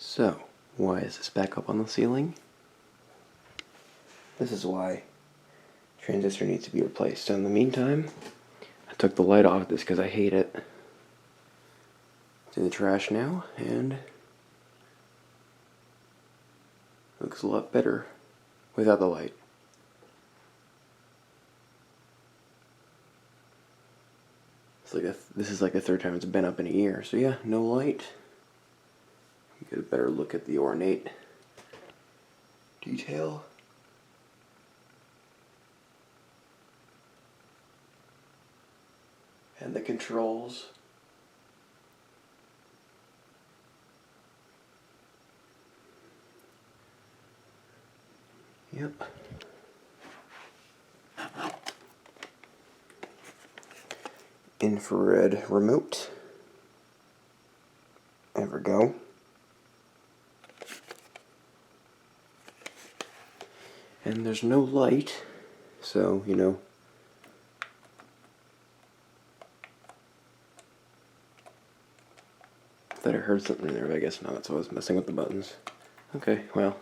So, why is this back up on the ceiling? This is why transistor needs to be replaced. So in the meantime, I took the light off this because I hate it. It's in the trash now, and it looks a lot better without the light. This is like the third time it's been up in a year. So yeah, no light. Get a better look at the ornate detail. And the controls. Yep. Infrared remote. Evergo. And there's no light, so, you know, I thought I heard something in there, but I guess not, so I was messing with the buttons. Okay, well.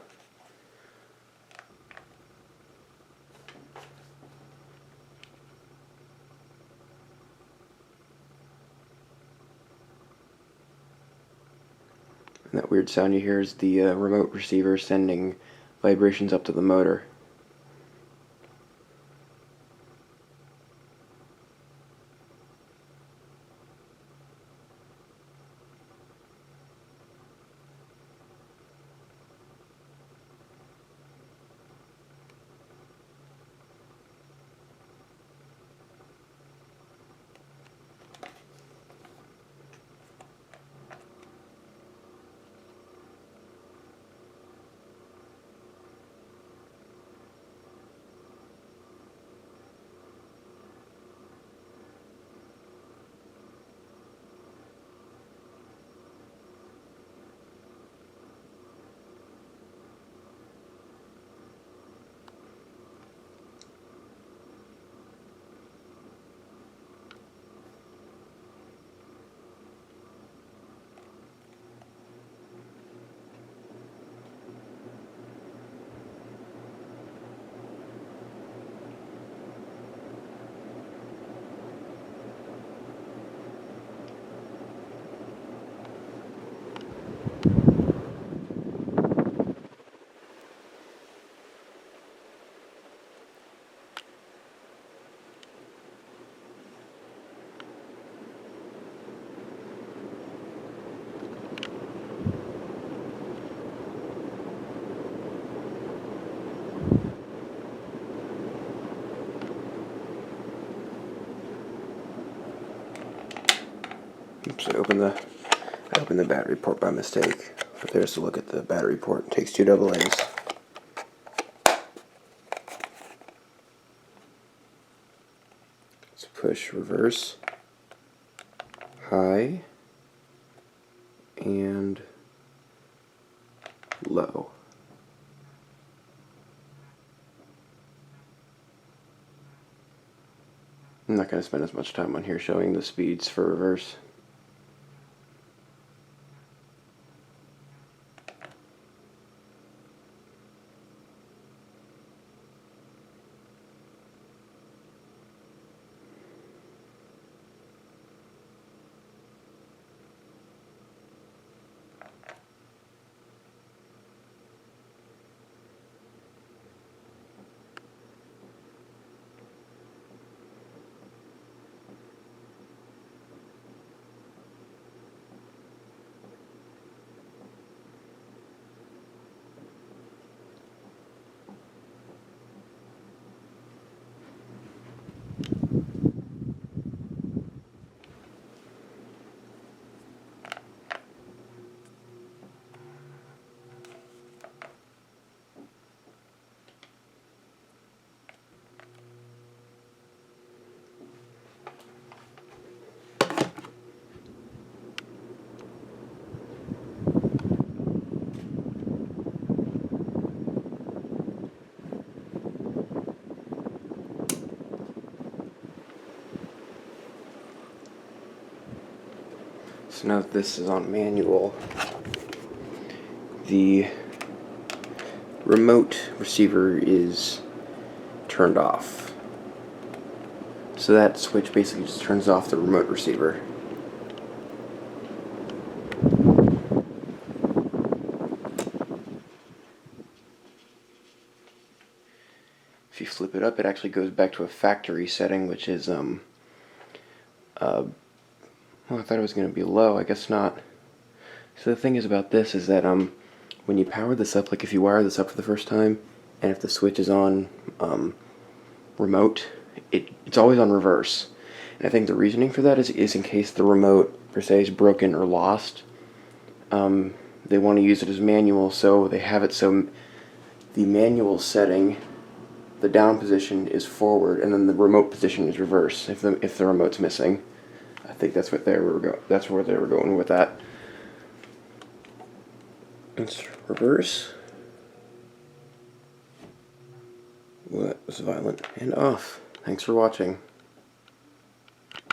And that weird sound you hear is the remote receiver sending vibrations up to the motor. Oops, I opened the battery port by mistake. But there's a look at the battery port. It takes 2 AA's. Let's push reverse, high, and low. I'm not going to spend as much time on here showing the speeds for reverse. So now that this is on manual, the remote receiver is turned off. So that switch basically just turns off the remote receiver. If you flip it up, it actually goes back to a factory setting, which is, well, I thought it was going to be low. I guess not. So the thing is about this is that when you power this up, like if you wire this up for the first time, and if the switch is on remote, it's always on reverse. And I think the reasoning for that is in case the remote, per se, is broken or lost. They want to use it as manual, so they have it so the manual setting, the down position is forward, and then the remote position is reverse if the remote's missing. I think that's what that's where they were going with that. Let's reverse. What was violent and off. Thanks for watching.